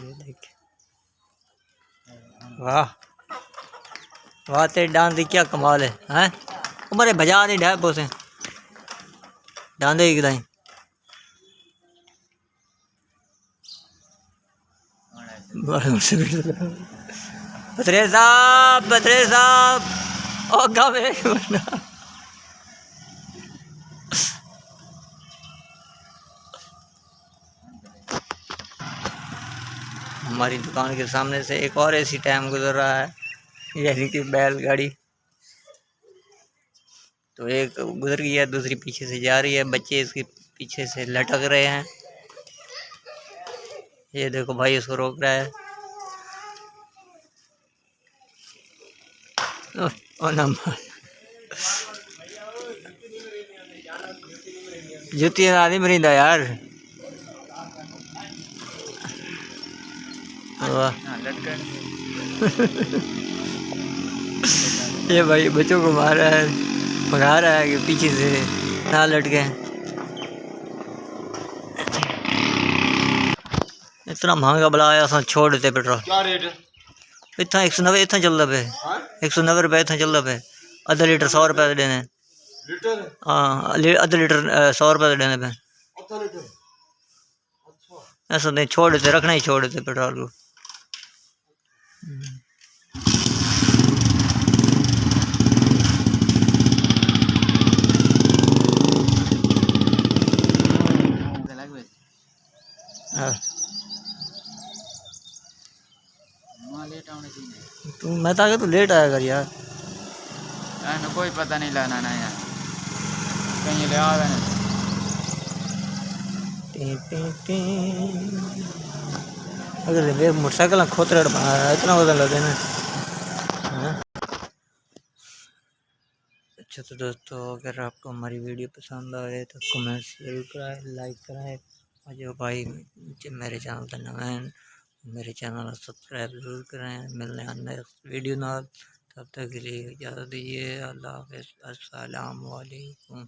ये देख, वाह वाह, तेरे डांस की क्या कमाल है, हैं? उमरे बजा नहीं ढाई पोसे डांदे ही कदाई। बतरे साहब ओ गावे हमारी दुकान के सामने से एक और ऐसी टाइम गुजर रहा है, यानी कि बैलगाड़ी। तो एक गुजर गई है, दूसरी पीछे से जा रही है, बच्चे इसके पीछे से लटक रहे हैं। ये देखो भाई इसको रोक रहा है। जुती आदमी मरीदा यार। ये भाई बच्चों को मार रहा है, भगा रहा है कि पीछे से ना लटके। इतना महंगा बला आया, छोड़ देते पेट्रोल। क्या रेट है इतना? 190 इतना चलता पे, 190 रुपये इतना चलता पे। आधा लीटर 100 रुपये देने। हाँ आधा लीटर 100 रुपये देने पे। ऐसा नहीं, छोड़ देते, रखना ही छोड़ देते पेट्रोल को। तू मैं तो तू लेट आया कर यार। कोई पता नहीं लाना ना यार, कहीं ले आ गए। अगर वे मोटरसाइकिल खोतरड़ बना रहा है, इतना वजन लगे ना। अच्छा तो दोस्तों, अगर आपको हमारी वीडियो पसंद आए तो कमेंट जरूर कराएं, लाइक कराएं, और जो भाई मेरे चैनल पर नए हैं मेरे चैनल सब्सक्राइब जरूर करें। मिलने आने वीडियो ना, तब तक के लिए इजाज़त दीजिए। अल्लाह हाफ़िज़, अस्सलाम वालेकुम।